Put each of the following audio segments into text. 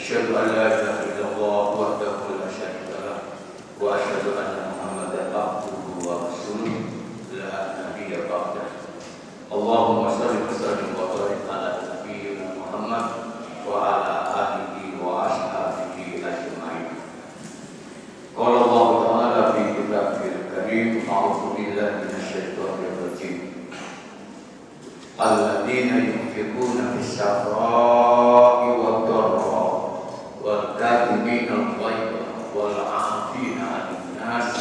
أشهد أن لا إله إلا الله وحده لا شريك له وأشهد أن محمدا عبده ورسوله لا نبي بعده اللهم صل وسلم وبارك على نبينا محمد وعلى آله وأصحابه أجمعين. قال الله تعالى في كتابه الكريم أعوذ بالله من الشيطان الرجيم الذين ينفقون في السراء والضراء والكاظمين الغيظ والعافين عن الناس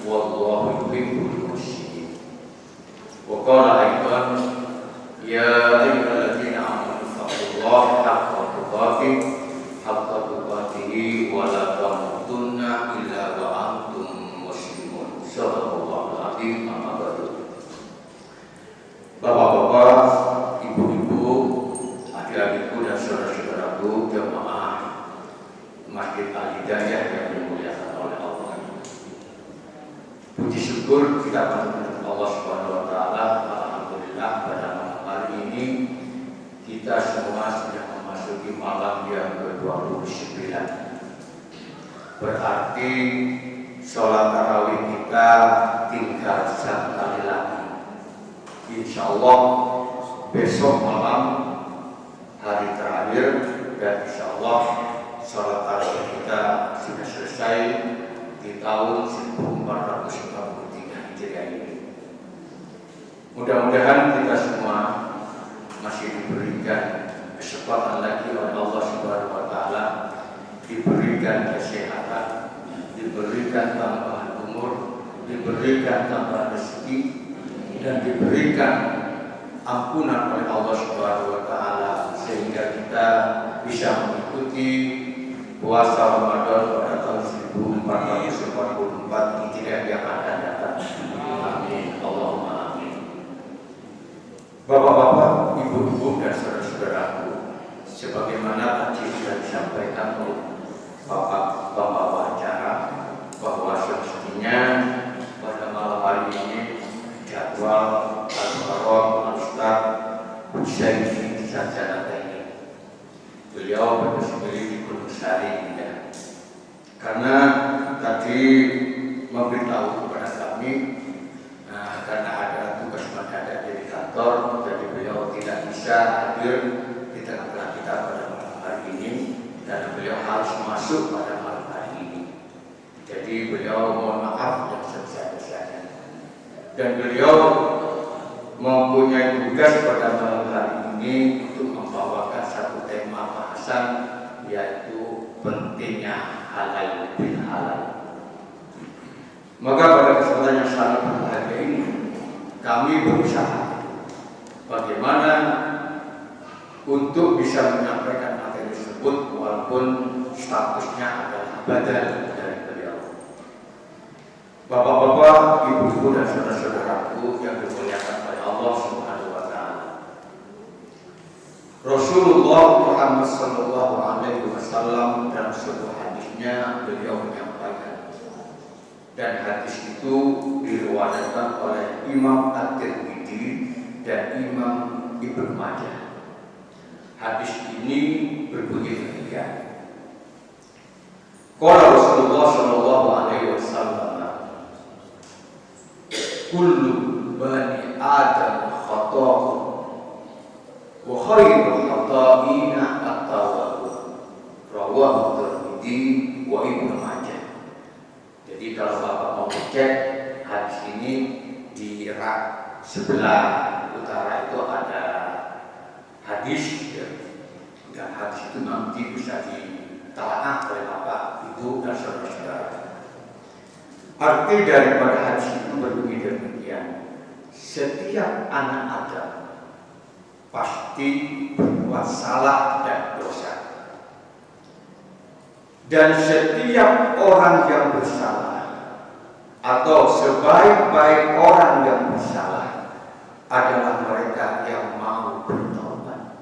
والله يحب المحسنين. وقال أيضا يا أيها الذين آمنوا اتقوا الله حق تقاته ولا تموتن إلا وأنتم مسلمون. صدق الله العظيم. Amma ba'du. Bapak-bapak, ibu-ibu, adik-adikku dan saudara-saudaraku jemaah Masjid Al-Hidayah yang dimuliakan oleh Allah. Puji syukur kita panjatkan Allah Subhanahu wa taala. Alhamdulillah pada malam hari ini kita semua sudah memasuki malam yang ke-29. Berarti sholat tarawih kita tinggal satu kali lagi. Insya Allah besok malam hari terakhir dan insya Allah sholat tarawih kita sudah selesai di tahun 1443 Hijriah ini. Mudah-mudahan kita semua masih diberikan kesempatan lagi oleh Allah Subhanahu wa taala, diberikan kesehatan, diberikan tambahan umur, diberikan tambahan rezeki dan diberikan ampunan oleh Allah Subhanahu wa taala sehingga kita bisa mengikuti puasa Ramadan pada tahun 1444 Hijriah yang akan datang. Amin. Allahumma amin. Bapak-bapak, ibu-ibu dan saudara-saudaraku, sebagaimana tadi sudah disampaikan oleh Bapak acara bahwa semestinya pada malam hari ini jadwal Al-Muharram Al-Ustaz Husain Sarjana ini beliau berdomisili di Gunung Sari ya. Karena tadi memberitahu kepada kami karena ada tugas mendadak di kantor, jadi beliau tidak bisa hadir di tengah-tengah kita pada malam hari ini dan beliau harus masuk pada malam hari ini. Jadi beliau mohon maaf yang sebesar-besarnya. Dan beliau mempunyai tugas pada malam hari ini untuk membawakan satu tema bahasan, yaitu pentingnya halal bil halal. Maka pada kesempatan yang sangat berharga ini kami berusaha bagaimana untuk bisa menyampaikan materi tersebut walaupun statusnya adalah badal dari beliau. Bapak-bapak, ibu-ibu dan saudara-saudaraku yang dimuliakan oleh Allah Subhanahu wa taala. Rasulullah Muhammad sallallahu alaihi wasallam dalam sebuah hadisnya beliau menyampaikan, dan hadis itu diriwayatkan oleh Imam At-Tirmidzi dan Imam Ibnu Majah. Hadis ini berbunyi demikian. Qala Rasulullah sallallahu alaihi wasallam, kullu bani Adam khata'un wa khairul khata'ina at-tawwabun. Rawahu Tirmidzi wa Ibnu Majah. Jadi kalau Bapak mau cek hadis ini di rak sebelah utara itu ada hadis ya. Dan hadis itu nanti bisa ditelaah oleh Bapak, Ibu dan saudara-saudara. Arti daripada hadis itu berbunyi demikian: setiap anak Adam pasti berbuat salah dan dosa, dan setiap orang yang bersalah atau sebaik-baik orang yang bersalah adalah mereka yang mau bertobat.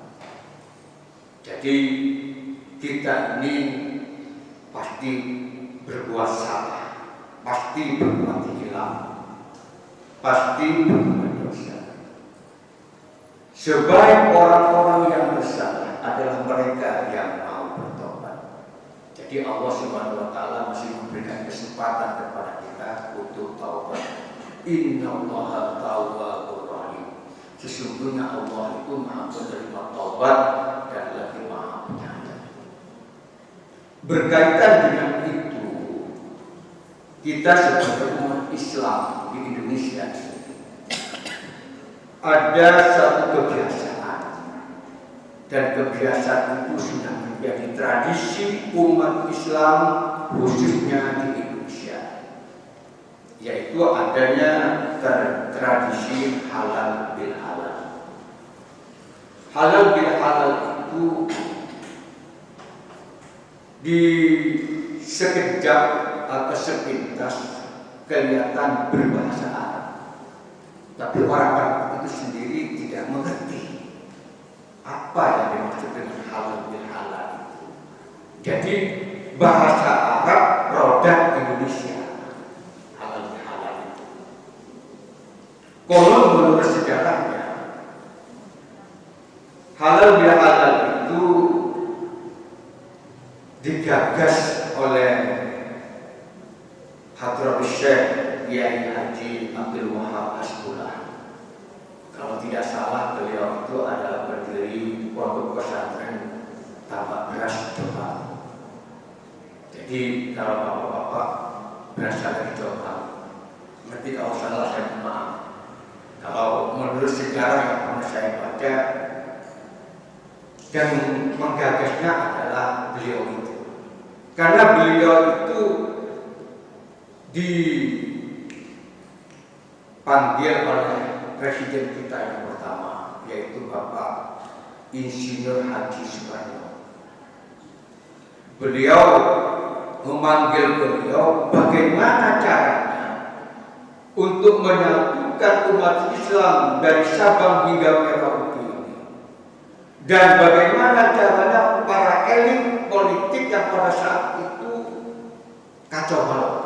Jadi kita ini pasti berbuat salah, pasti berbuat hilang, pasti berbuat dosa. Sebaik orang-orang yang bersalah adalah mereka yang mau bertobat. Jadi Allah Subhanahu wa taala masih memberikan kesempatan kepada kita untuk taubat. Innallaha tawwabur rahim. Sesungguhnya Allah itu Maha penerima taubat dan lagi Maha Penyayang. Berkaitan dengan itu, kita sebagai umat Islam di Indonesia ada satu kebiasaan, dan kebiasaan itu sudah menjadi tradisi umat Islam khususnya di Indonesia, yaitu adanya tradisi halal bil halal. Halal bil halal itu di sekejap atau sepintas kelihatan berbahasa Arab, tapi orang-orang itu sendiri tidak mengerti apa yang dimaksud dengan halal bil halal itu. Jadi bahasa Arab produk Indonesia halal bil halal itu. Kalau menurut sejarahnya halal bil halal itu digagas oleh Hadratus Syekh Kiai Haji Abdul Wahab Hasbullah. Kalau tidak salah beliau itu adalah pendiri pondok pesantren Tambak Beras Jombang. Jadi kalau bapak-bapak berasal dari Jombang, nanti kalau salah saya mohon maaf. Kalau menurut sejarah yang pernah saya baca dan menggagasnya adalah beliau itu, karena beliau itu dipanggil oleh presiden kita yang pertama, yaitu Bapak Insinyur Haji Soekarno. Beliau memanggil beliau bagaimana caranya untuk menyatukan umat Islam dari Sabang hingga Merauke ini, dan bagaimana caranya para elit politik yang pada saat itu kacau balau.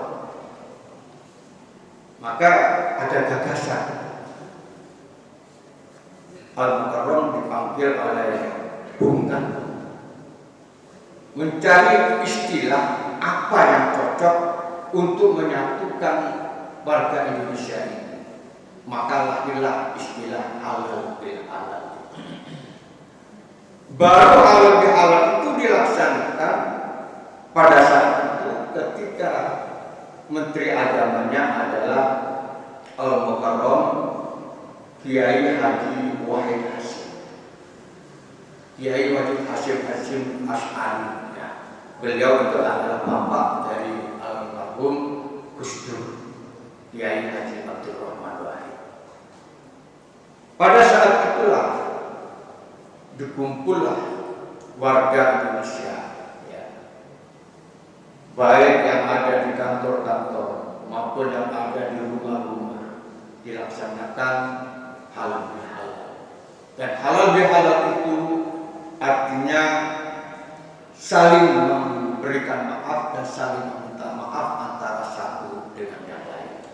Maka ada gagasan Al-Mukarram dipanggil oleh Bung Karno mencari istilah apa yang cocok untuk menyatukan warga Indonesia ini. Maka lahirlah istilah halal bil halal. Baru halal bil halal itu dilaksanakan pada saat itu ketika Menteri Agamanya adalah Al-Mukarram Kiai Haji Wahid Hasyim. Kiai Wahid Hasyim Asy'ari. Ya. Beliau itu adalah bapak dari almarhum Gus Dur, Kiai Haji Abdul Rahman Wahid. Pada saat itulah dikumpullah warga Indonesia, baik yang ada di kantor-kantor maupun yang ada di rumah-rumah, dilaksanakan halal bil halal. Dan halal bil halal itu artinya saling memberikan maaf dan saling meminta maaf antara satu dengan yang lain.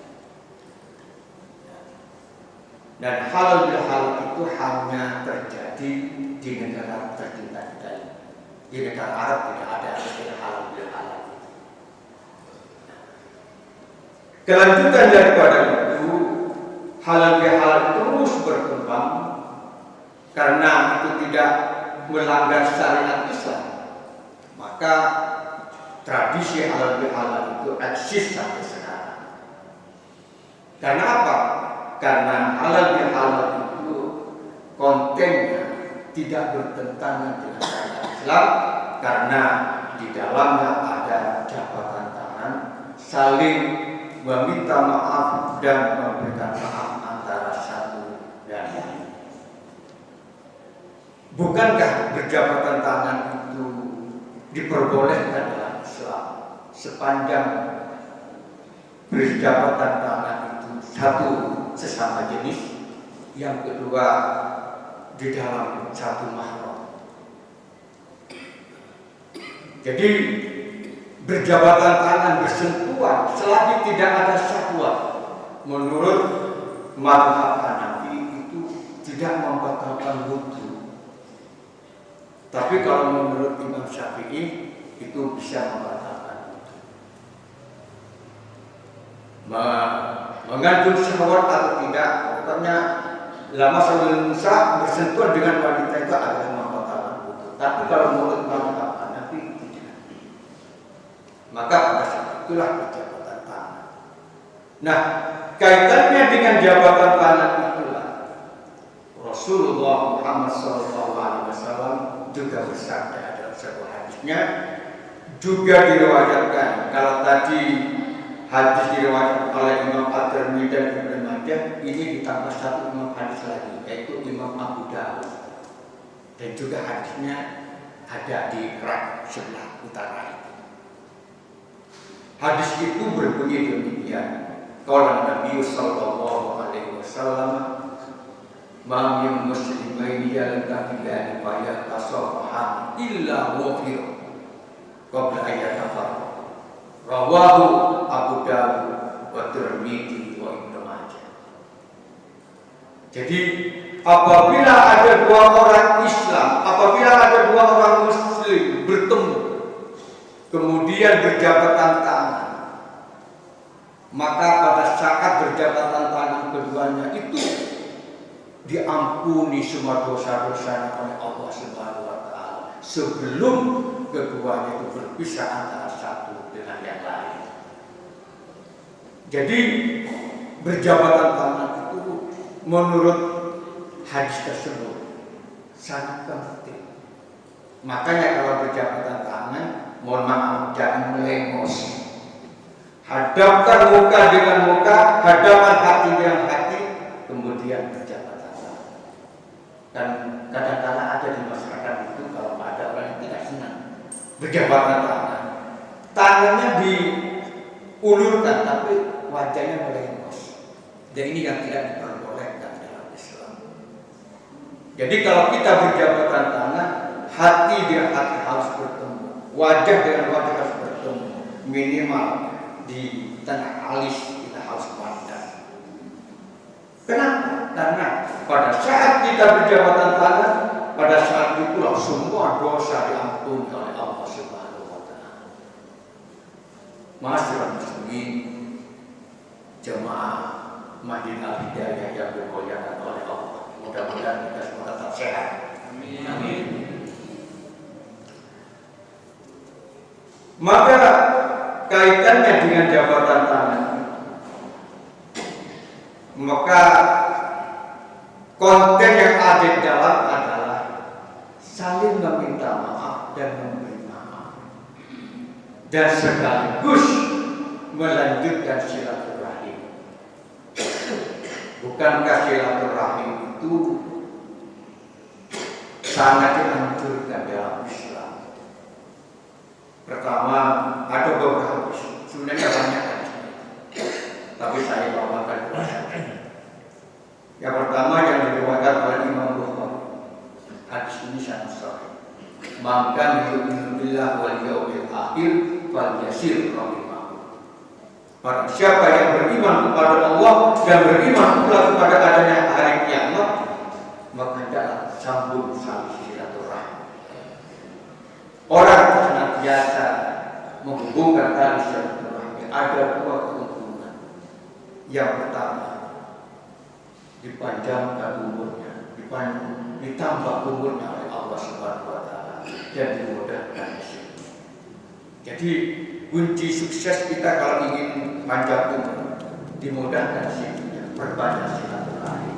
Dan halal bil halal itu hanya terjadi di negara tercinta kita ini. Di negara Arab tidak ada istilah halal bil halal. Kelanjutan daripada itu, halal bihalal terus berkembang karena itu tidak melanggar syariat Islam. Maka tradisi halal bihalal itu eksis sampai sekarang. Karena apa? Karena halal bihalal itu kontennya tidak bertentangan dengan syariat Islam, karena di dalamnya ada jabatan tangan, saling meminta maaf dan memberikan maaf antara satu dan lain. Bukankah berjabatan tangan itu diperbolehkan dalam Islam sepanjang berjabatan tangan itu satu sesama jenis, yang kedua di dalam satu mahram. Jadi berjabatan tangan, bersentuhan selagi tidak ada syahwat, menurut mazhab Hanafi itu tidak membatalkan wudu. Tapi kalau menurut Imam Syafi'i itu bisa membatalkan. Mengandung syahwat atau tidak, pokoknya lama sebelum Musa bersentuhan dengan wanita itu adalah membatalkan wudu. Tapi kalau menurut mazhab Hanafi tidak. Maka pada saat itulah berjabatan tangan. Nah, kaitannya dengan jabatan tangan itulah Rasulullah Muhammad SAW juga bersabda dalam sebuah hadisnya, juga diriwayatkan. Kalau tadi hadis diriwayatkan oleh Imam At-Tirmidzi dan Ibnu Majah, ini ditambah satu imam hadis lagi, yaitu Imam Abu Dawud. Dan juga hadisnya ada di rak sebelah utara itu. Hadis itu berbunyi demikian. Qala Nabi sallallahu alaihi wasallam, "Ma min muslimaini yaltaqiyani fa yatasafahan illa wafir qabla an yatafarraq." Rawahu Abu Dawud wa Tirmidzi wa Ibnu Majah. Jadi apabila ada dua orang Islam, apabila ada dua orang Muslim bertemu, kemudian berjabatan tangan, maka pada saat berjabatan tangan keduanya itu diampuni semua dosa-dosanya oleh Allah Subhanahu wa Ta'ala sebelum keduanya itu berpisah antara satu dengan yang lain. Jadi berjabatan tangan itu menurut hadis tersebut sangat penting. Makanya kalau berjabatan tangan, mohon maaf, jangan melengos. Hadapkan muka dengan muka, hadapkan hati dengan hati, kemudian berjabatan tangan. Dan kadang-kadang ada di masyarakat itu kalau ada orang yang tidak senang berjabatan tangan, tangannya diulurkan tapi wajahnya melengos. Dan ini yang tidak diperbolehkan dalam Islam. Jadi kalau kita berjabatan tangan, hati dengan hati harus bertemu, wajah dengan wajah harus bertemu, minimal di tengah alis kita harus pandang. Kenapa? Karena pada saat kita berjabatan tangan, pada saat itulah semua dosa diampuni oleh Allah Subhanahu wa Ta'ala. Masyarakat muslimin, jemaah Masjid Al-Hidayah yang dimuliakan oleh Allah, mudah-mudahan kita semua tetap sehat. Amin. Amin. Maka kaitannya dengan jabatan tangan, maka konten yang ada di dalam adalah saling meminta maaf dan memberi maaf, dan sekaligus melanjutkan silaturahim. Bukankah silaturahim itu sangat dianjurkan dalam Islam? Pertama, ada beberapa sebenarnya banyak, tapi saya bawakan dua saja. Yang pertama yang diriwayatkan oleh Imam Bukhari. Hadis ini sangat sahih. Man kana yu'minu billahi wal yawmil akhir falyasir rahimahu. Barang siapa yang beriman kepada Allah dan beriman pula kepada adanya hari kiamat, maka hendaklah sambung silaturahmi. Orang senantiasa menghubungkan tali silaturahmi ada dua keuntungan. Yang pertama, dipanjangkan umurnya, ditambah umurnya oleh Allah Subhanahu wa Ta'ala, dan dimudahkan rezeki. Jadi kunci sukses kita kalau ingin panjang umur, dimudahkan rezekinya, perbanyak silaturahmi.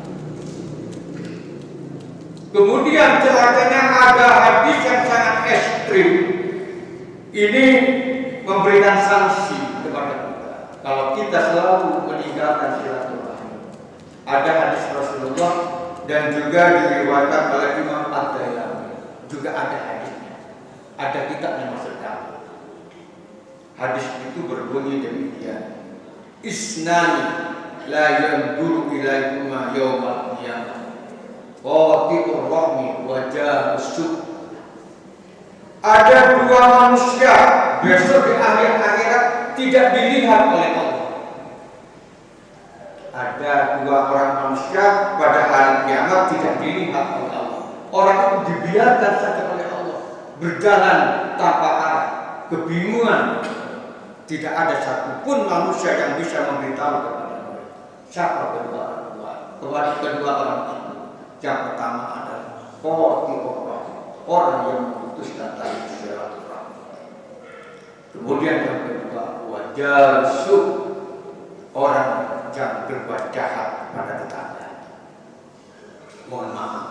Kemudian celakanya ada hadis yang sangat ekstrim. Ini memberikan sanksi kepada kita kalau kita selalu meninggalkan silaturahmi. Ada hadis Rasulullah dan juga diriwayatkan oleh Imam Ad-Dailami. Juga ada hadisnya. Ada kitab yang maksud kami. Hadis itu berbunyi demikian. Isnani la yanzuru ilaihuma yawmal qiyamah. Qati'ur rahmi wa ja'us. Ada dua manusia besok di akhir akhirat tidak dilihat oleh Allah. Ada dua orang manusia pada hari kiamat tidak dilihat oleh Allah. Orang itu dibiarkan saja oleh Allah berjalan tanpa arah. kebingungan. Tidak ada satupun manusia yang bisa memberitahu kepada mereka siapa kedua orang tua. Kedua orang itu, yang pertama adalah orang yang memutuskan tali silaturahmi. Kemudian yang kedua, wajalsuh, orang yang berbuat jahat pada tetangga. Mohon maaf,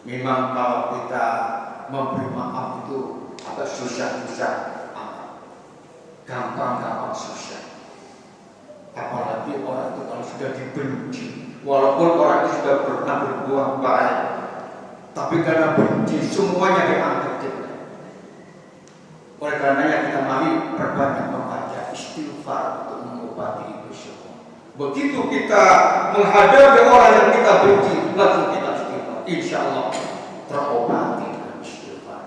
memang kalau kita memberi maaf itu agak susah-susah, gampang-gampang susah. Apalagi orang itu kalau sudah dibenci, walaupun orang itu sudah pernah berbuat baik, tapi karena benci semuanya dianggap jelek. Oleh karenanya kita mari perbanyak membaca istighfar untuk mengobati itu semua. Begitu kita menghadapi orang yang kita benci, langsung kita istighfar, insya Allah terobati dengan istighfar.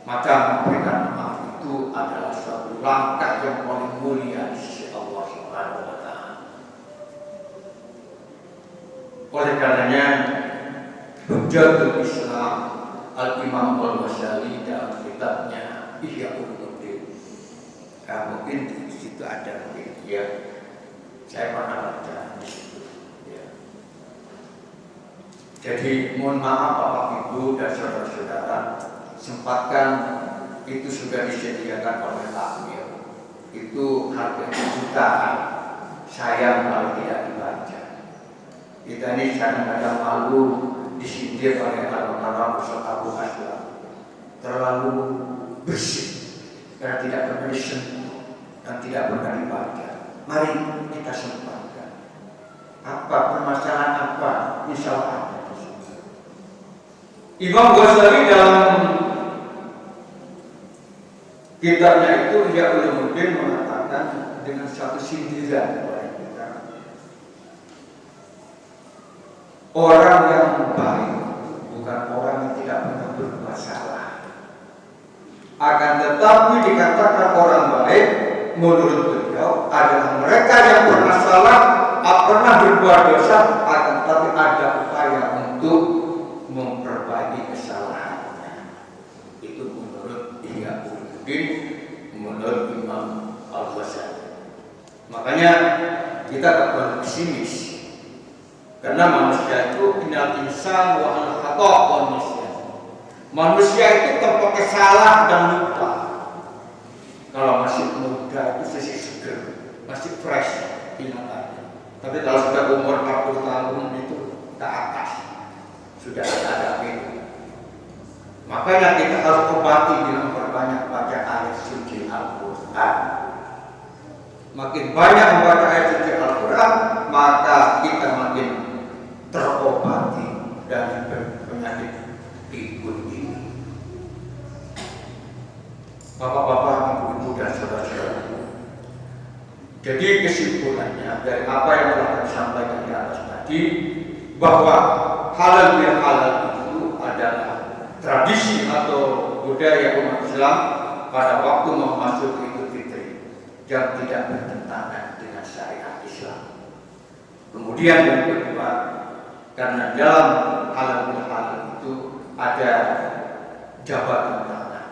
Maka memberikan maaf itu adalah suatu langkah yang paling mulia di sisi Allah Subhanahu wa Ta'ala. Oleh karenanya, Hujjatul Islam Al-Imam Al-Ghazali dalam kitabnya Ihya Ulumuddin, mungkin di situ ada ya, saya pernah baca di situ. Ya. Jadi mohon maaf Bapak Ibu dan saudara-saudara, sempatkan itu sudah disediakan oleh takmir. Itu harga jutaan, sayang kalau tidak dibaca. Kita ini kadang-kadang malu disindir oleh orang-orang Ustaz Abu Aslam, terlalu bersih karena tidak pernah disentuh dan tidak pernah dibaca. Mari kita sempatkan. Apa permasalahan apa? Insya Allah ada. Imam Ghazali dalam kitabnya itu Ihya Ulumuddin mengatakan dengan satu sindiran kepada kita, orang yang baik bukan orang yang tidak pernah berbuat salah. Akan tetapi dikatakan orang baik menurut beliau adalah mereka yang pernah salah, pernah berbuat dosa, akan tetapi ada upaya untuk memperbaiki kesalahannya. Itu menurut Ihya Ulumuddin, menurut Imam Al-Ghazali. Makanya kita tak perlu pesimis, karena manusia itu innal insan wa al khata' wa nisyan. Manusia itu terpakai salah dan lupa. Kalau masih muda itu masih seger, masih fresh ingatannya. Tapi kalau sudah umur 40 tahun itu ke atas, sudah ada itu. Makanya kita harus obati dengan perbanyak baca ayat suci Al-Quran. Makin banyak membaca ayat suci Al-Quran, maka kita makin terobati dari penyakit pikun ini. Bapak-bapak, ibu-ibu dan saudara-saudara, jadi kesimpulannya dari apa yang telah kami sampaikan di atas tadi, bahwa halal bihalal itu adalah tradisi atau budaya umat Islam pada waktu memasuki Idul Fitri yang tidak bertentangan dengan syariat Islam. Kemudian yang kedua, karena dalam halal bihalal itu ada jabatan tangan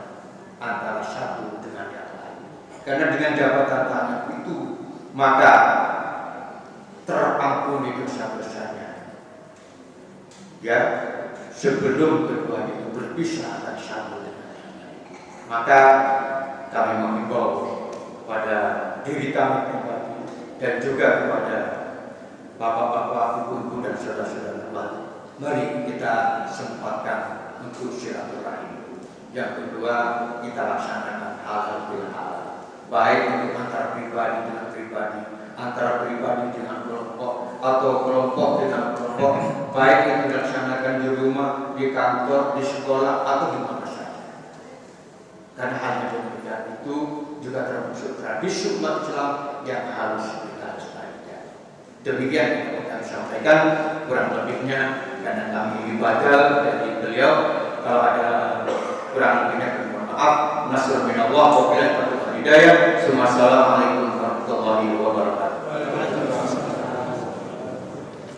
antara satu dengan yang lain. Karena dengan jabatan tangan itu maka terampuni dosa-dosanya. Ya, sebelum kedua itu berpisah akan satu dengan yang lain. Maka kami mengimbau pada diri kami pribadi dan juga kepada bapak-bapak, ibu-ibu dan saudara-saudara, mari kita sempatkan untuk silaturahim. Yang kedua, kita laksanakan halal bihalal, baik itu antara pribadi dengan pribadi, antara pribadi dengan kelompok atau kelompok dengan kelompok, baik itu dilaksanakan di rumah, di kantor, di sekolah atau di mana saja. Karena hanya demikian itu juga termasuk tradisi umat Islam yang harus kita lestarikan. Demikian yang kami sampaikan, kurang lebihnya karena kami ibadah dari beliau. Kalau ada kurang lebihnya, mohon maaf. Nasrul minallah wa billahi taufiq wal hidayah. Assalamualaikum warahmatullahi wabarakatuh.